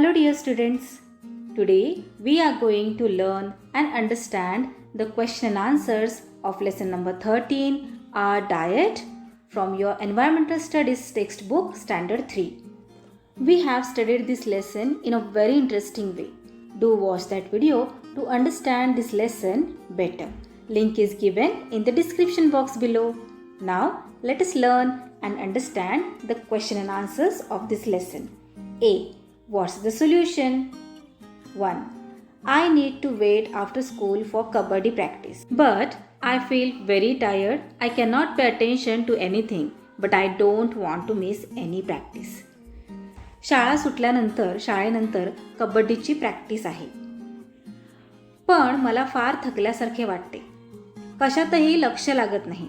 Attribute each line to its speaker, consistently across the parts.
Speaker 1: Hello dear students. Today we are going to learn and understand the question and answers of lesson number 13, our diet, from your environmental studies textbook standard 3. We have studied this lesson in a very interesting way. Do watch that video to understand this lesson better. Link is given in the description box below. Now let us learn and understand the question and answers of this lesson. A. What's the solution? 1. I need to wait after school for kabaddi practice. But I feel very tired. I cannot pay attention to anything. But I don't want to miss any practice. शाळा सुटल्यानंतर शाळेनंतर कबड्डीची practice आहे. पण मला फार थकल्यासारखे वाटते. कशातही लक्ष लागत नाही.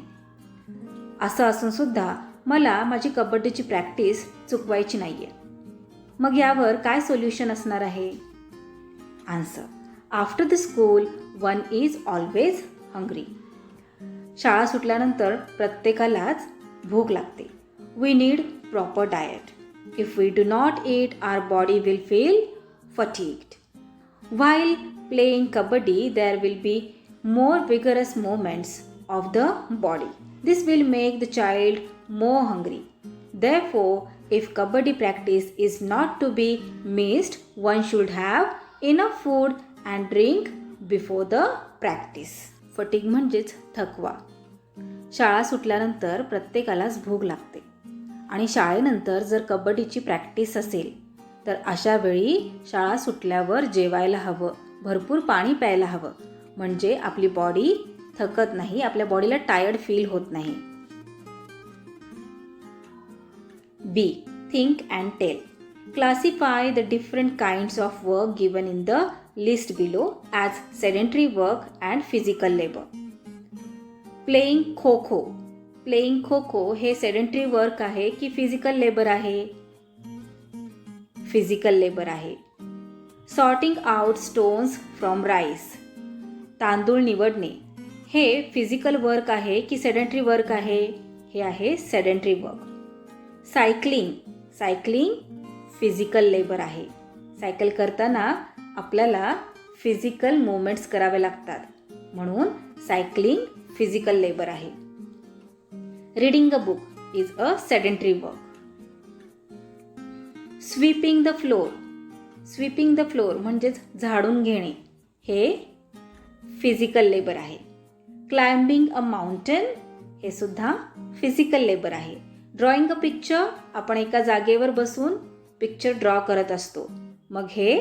Speaker 1: असं असून सुद्धा मला माझी कबड्डीची प्रॅक्टिस चुकवायची नाहीये. मग यावर काय सोल्युशन असणार आहे? Answer. After the school one is always hungry. शाळा सुटल्यानंतर प्रत्येकालाच भूक लागते. We need proper diet. If we do not eat, our body will feel fatigued. While playing kabaddi, there will be more vigorous movements of the body. This will make the child more hungry. Therefore, if kabaddi practice is not to be missed, one should have enough food and drink before the practice. Fatigue म्हणजेच थकवा. शाळा सुटल्यानंतर प्रत्येकालाच भूक लागते. आणि शाळेनंतर जर कबड्डीची प्रॅक्टिस असेल तर अशा वेळी शाळा सुटल्यावर जेवायला हवं, भरपूर पाणी प्यायला हवं. म्हणजे आपली बॉडी थकत नाही, आपल्या बॉडीला टायर्ड फील होत नाही. B. Think and tell. Classify the different kinds of work given in the list below as sedentary work and physical labour. Playing kho kho. Playing kho kho हे सेडेंटरी वर्क आहे की फिजिकल लेबर आहे? फिजिकल लेबर आहे. Sorting out stones from rice. तांदूळ निवडणे हे physical work आहे की सेडेंटरी वर्क आहे? हे आहे sedentary work. Cycling. Cycling physical labour आहे. सायकल करताना आपल्याला फिजिकल मुवमेंट्स करावे लागतात, म्हणून सायकलिंग फिजिकल लेबर आहे. Reading a book is a sedentary work. Sweeping the floor. Sweeping the floor म्हणजेच झाडून घेणे हे फिजिकल लेबर आहे. Climbing a mountain हे सुद्धा फिजिकल लेबर आहे. Drawing a picture आपण एका जागेवर बसून पिक्चर ड्रॉ करत असतो, मग हे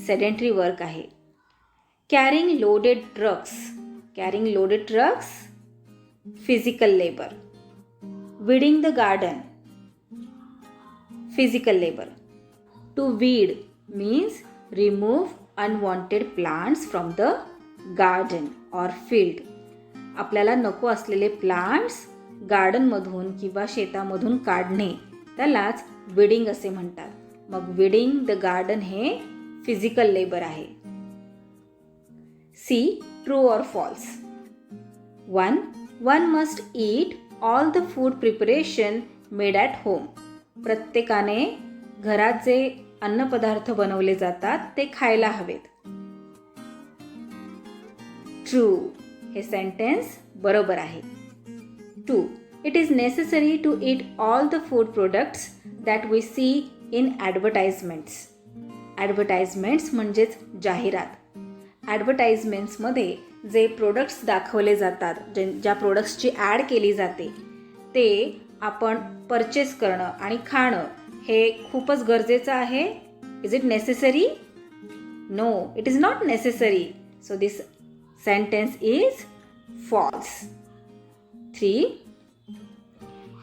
Speaker 1: सेडेंटरी वर्क आहे. Carrying loaded trucks. Carrying loaded trucks physical labour. Weeding the garden, physical labor. To weed means remove unwanted plants from the garden or field. आपल्याला नको असलेले प्लांट्स गार्डनमधून किंवा शेतामधून काढणे त्यालाच weeding असे म्हणतात. मग weeding the garden हे फिजिकल लेबर आहे. C. True or false. 1. One must eat all the food preparation made at home. प्रत्येकाने घरात जे अन्नपदार्थ बनवले जातात ते खायला हवेत. ट्रू हे सेंटेन्स बरोबर आहे. 2. It is necessary to eat all the food products that we see in advertisements. Advertisements म्हणजेच जाहिरात. ॲडव्हर्टाइजमेंट्समध्ये जे प्रोडक्ट्स दाखवले जातात, ज्या प्रोडक्ट्सची ॲड केली जाते ते आपण परचेस करणं आणि खाणं हे खूपच गरजेचं आहे. Is it necessary? No, it is not necessary. So this sentence is false. 3.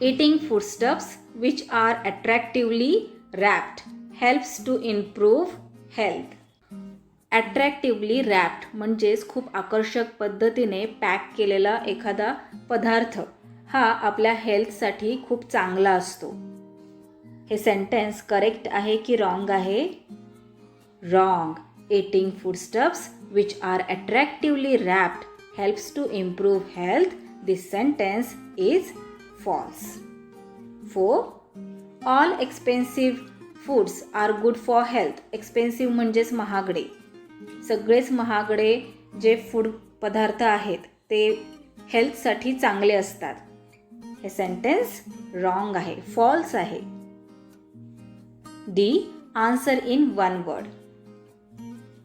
Speaker 1: Eating foodstuffs which are attractively wrapped helps to improve health. Attractively wrapped म्हणजेच खूप आकर्षक पद्धतीने पॅक केलेला एखादा पदार्थ हा आपल्या हेल्थसाठी खूप चांगला असतो. हे सेंटेन्स करेक्ट आहे की रॉंग आहे? Wrong. Eating foodstuffs which are attractively wrapped helps to improve health. This sentence is false. 4. All expensive foods are good for health. Expensive म्हणजेच महागडे. सगळेच महागडे जे फूड पदार्थ आहेत ते हेल्थसाठी चांगले असतात. हे सेंटेन्स रॉंग आहे, फॉल्स आहे. D. Answer in one word.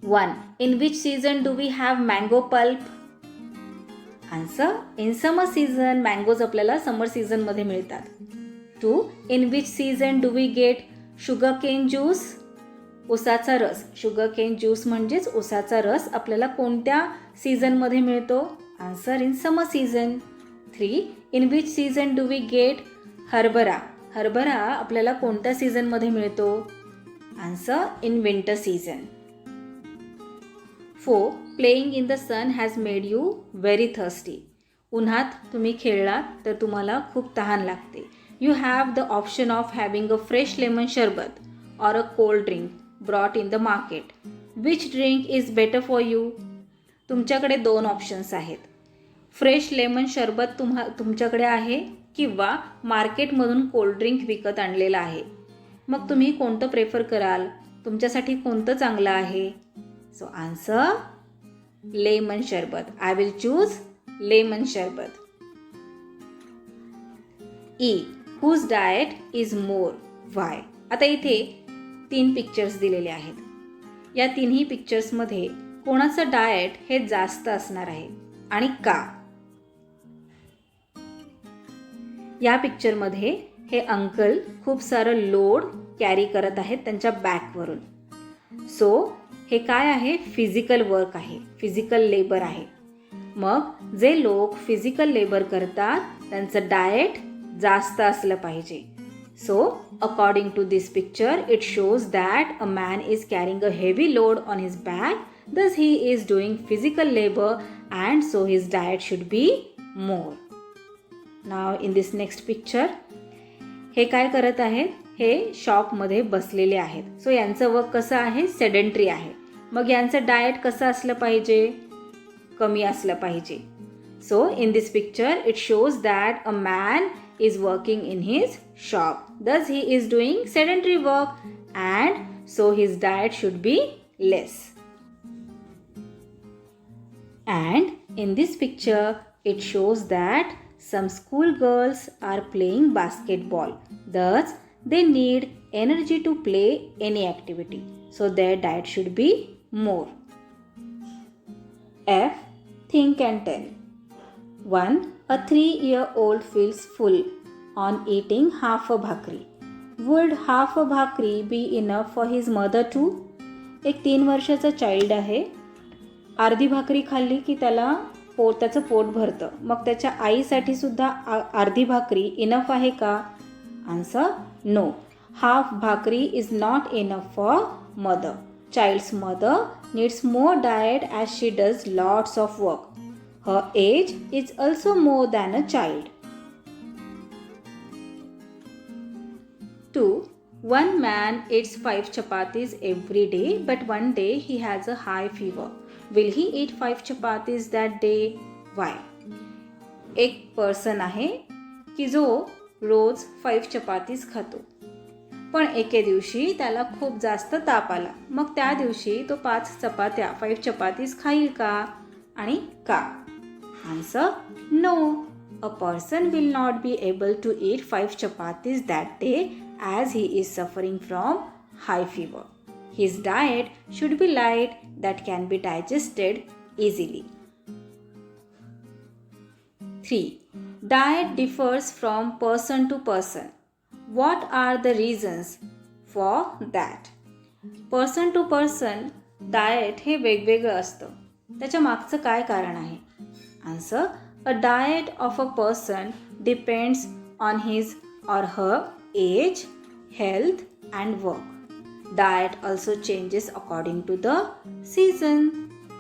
Speaker 1: 1. In which season do we have mango pulp? Answer. In summer season. Mangoes आपल्याला summer season मध्ये मिळतात. 2. In which season do we get sugarcane juice? उसाचा रस. sugarcane juice म्हणजेच उसाचा रस आपल्याला कोणत्या सीझनमध्ये मिळतो? Answer. In summer season. 3. In which season do we get हरभरा? हरभरा आपल्याला कोणत्या सीझनमध्ये मिळतो? Answer. In winter season. 4. Playing in the sun has made you very thirsty. उन्हात तुम्ही खेळलात तर तुम्हाला खूप तहान लागते. You have the option of having a fresh lemon sherbet or a cold drink brought in the market. Which drink is better for you? तुमच्याकडे 2 options आहेत. Fresh lemon शरबत तुमच्याकडे आहे किंवा मार्केटमधून कोल्ड ड्रिंक विकत आणलेलं आहे. मग तुम्ही कोणतं प्रेफर कराल? तुमच्यासाठी कोणतं चांगलं आहे? So answer lemon sherbet. I will choose lemon sherbet. E. Whose diet is more? Why? आता इथे 3 पिक्चर्स दिलेले आहेत. या तिन्ही पिक्चर्समध्ये कोणाचं डाएट हे जास्त असणार आहे आणि का? या पिक्चरमध्ये हे अंकल खूप सारं लोड कॅरी करत आहेत त्यांच्या बॅकवरून. सो हे काय आहे? फिजिकल वर्क आहे, फिजिकल लेबर आहे. मग जे लोक फिजिकल लेबर करतात त्यांचं डाएट जास्त असलं पाहिजे. So according to this picture it shows that a man is carrying a heavy load on his back. Thus he is doing physical labour and so his diet should be more. Now in this next picture हे काय करत आहेत? हे शॉपमध्ये बसलेले आहेत. So यांचं work कसं आहे? सेडेंटरी आहे. मग यांचं डाएट कसं असलं पाहिजे? कमी असलं पाहिजे. So in this picture it shows that a man is working in his shop. Thus he is doing sedentary work and so his diet should be less. And in this picture it shows that some school girls are playing basketball. Thus they need energy to play any activity. So their diet should be more. F. Think and tell. 1. A 3-year-old feels full on eating half a bhakri. Would half a bhakri be enough for his mother too? एक 3 वर्षाचा child आहे. अर्धी भाकरी खाल्ली की त्याचं पोट भरतं. मग त्याच्या आईसाठी सुद्धा अर्धी भाकरी इनफ आहे का? Answer no. Half bhakri is not enough for mother. Child's mother needs more diet as she does lots of work. Her age is also more than a child. 2. One man eats 5 chapatis every day, but one day he has a high fever. Will he eat 5 chapatis that day? Why? एक person आहे की जो रोज 5 chapatis खातो. पण एके दिवशी त्याला खूप जास्त ताप आला. मग त्या दिवशी तो 5 चपातीज खाईल का आणि का? Answer no. A person will not be able to eat 5 chapatis that day as he is suffering from high fever. His diet should be light that can be digested easily. 3. Diet differs from person to person. What are the reasons for that? Person to person diet हे वेगवेगळं असतं. त्याच्या मागचं काय कारण आहे? Answer. A diet of a person depends on his or her age, health and work. Diet also changes according to the season.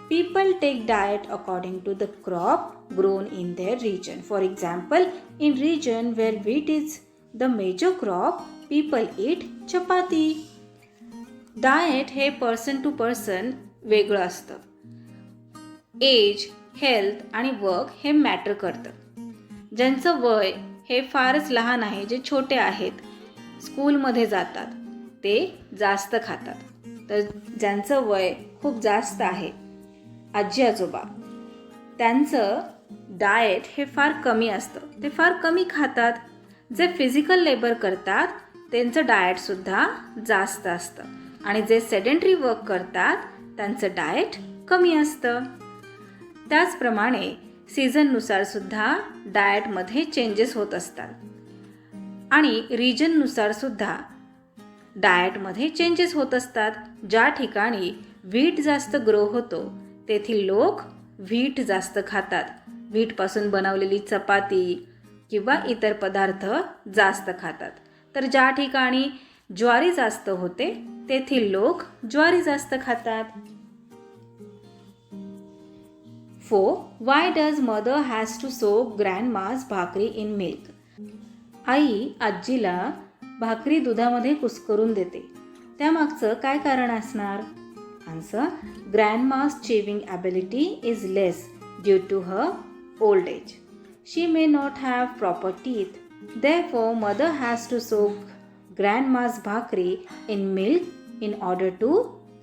Speaker 1: People take diet according to the crop grown in their region. For example, in region where wheat is the major crop, people eat chapati. Diet हे person to person वेगळं असतं. Age, health आणि work हे matter करतं. ज्यांचं वय हे फारच लहान आहे, जे छोटे आहेत, स्कूलमध्ये जातात, ते जास्त खातात. तर ज्यांचं वय खूप जास्त आहे, आजी आजोबा, त्यांचं डाएट हे फार कमी असतं, ते फार कमी खातात. जे फिजिकल लेबर करतात त्यांचं डाएटसुद्धा जास्त असतं आणि जे सेडेंटरी वर्क करतात त्यांचं डाएट कमी असतं. त्याचप्रमाणे सीझननुसार सुद्धा डाएटमध्ये चेंजेस होत असतात आणि रिजननुसार सुद्धा डाएटमध्ये चेंजेस होत असतात. ज्या ठिकाणी व्हीट जास्त ग्रो होतो तेथील लोक व्हीट जास्त खातात. व्हीटपासून बनवलेली चपाती किंवा इतर पदार्थ जास्त खातात. तर ज्या ठिकाणी ज्वारी जास्त होते तेथील लोक ज्वारी जास्त खातात. 4. Why does mother has to soak grandma's भाकरी in milk? आई आजीला भाकरी दुधामध्ये कुस्करून देते. त्यामागचं काय कारण असणार? Answer, grandma's chewing ability is less due to her old age. She may not have proper teeth. Therefore, mother has to soak grandma's bhakri in milk in order to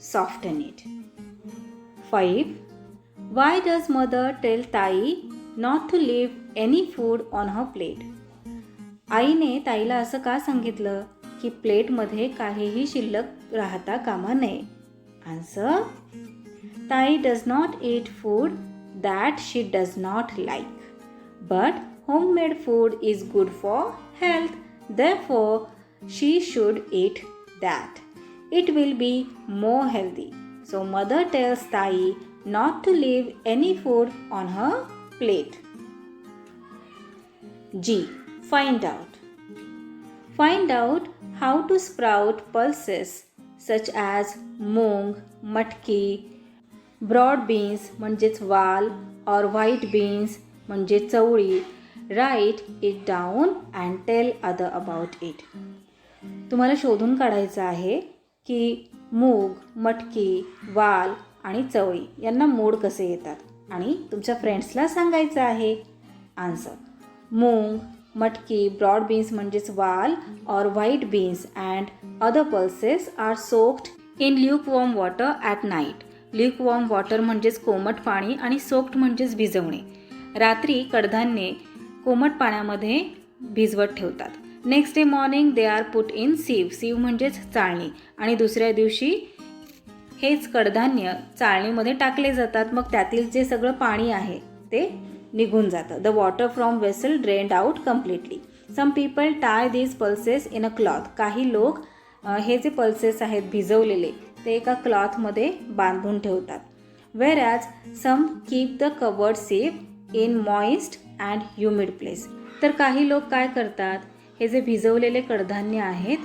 Speaker 1: soften it. 5. Why does mother tell ताई not to leave any food on her plate? आईने ताईला असं का सांगितलं की प्लेटमध्ये काहीही शिल्लक राहता कामा नये? आन्सर, ताई does not eat food that she does not like. But homemade food is good for health. Therefore, she should eat that. It will be more healthy. So mother tells Tai not to leave any food on her plate. G. Find out. Find out how to sprout pulses such as मूंग, मटकी, broad beans म्हणजेच वाल और white beans म्हणजे चवळी. Write it down and tell other about it. तुम्हाला शोधून काढायचं आहे की मूग, मटकी, वाल आणि चवळी यांना मोड कसे येतात आणि तुमच्या फ्रेंड्सला सांगायचं आहे. आन्सर, मूंग, मटकी, ब्रॉड बीन्स म्हणजेच वाल और white beans and other pulses are soaked in lukewarm water at night. Lukewarm water म्हणजेच कोमट पाणी आणि सोक्ड म्हणजेच भिजवणे. रात्री कडधान्ये कोमट पाण्यामध्ये भिजवत ठेवतात. Next day morning they are put in sieve. Sieve म्हणजेच चाळणी आणि दुसऱ्या दिवशी हेच कडधान्य चाळणीमध्ये टाकले जातात. मग त्यातील जे सगळं पाणी आहे ते निघून जातं. The water from vessel drained out completely. Some people tie these pulses in a cloth. काही लोक हे जे पल्सेस आहेत भिजवलेले ते एका क्लॉथमध्ये बांधून ठेवतात. Whereas some keep the covered sieve in moist and humid place. तर काही लोक काय करतात, हे जे भिजवलेले कडधान्य आहेत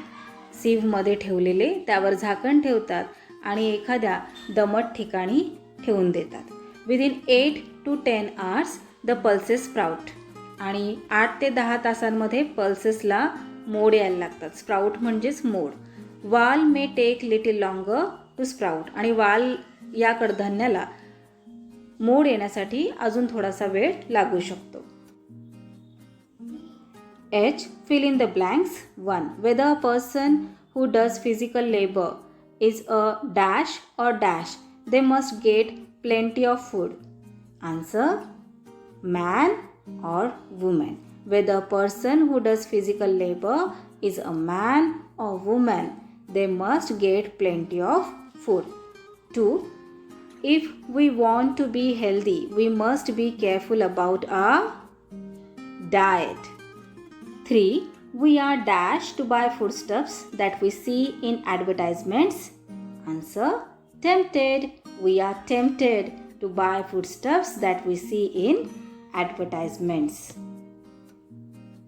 Speaker 1: सीवमध्ये ठेवलेले त्यावर झाकण ठेवतात आणि एखाद्या दमट ठिकाणी ठेवून देतात. Within 8 to 10 hours the pulses sprout. आणि 8 ते 10 तासांमध्ये पल्सेसला मोड यायला लागतात. स्प्राउट म्हणजेच मोड. वाल may take little longer to sprout. आणि वाल या कडधान्याला मोड येण्यासाठी अजून थोडासा वेळ लागू शकतो. H. Fill in the blanks. 1. Whether a person who does physical labor is a dash or dash, they must get plenty of food. Answer, man or woman. Whether a person who does physical labor is a man or woman, they must get plenty of food. 2. If we want to be healthy, we must be careful about our diet. 3. We are dashed to buy foodstuffs that we see in advertisements. Answer, tempted. We are tempted to buy foodstuffs that we see in advertisements.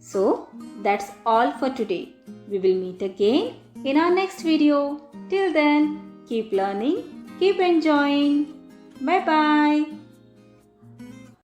Speaker 1: So, that's all for today. We will meet again in our next video. Till then, keep learning, keep enjoying. Bye bye.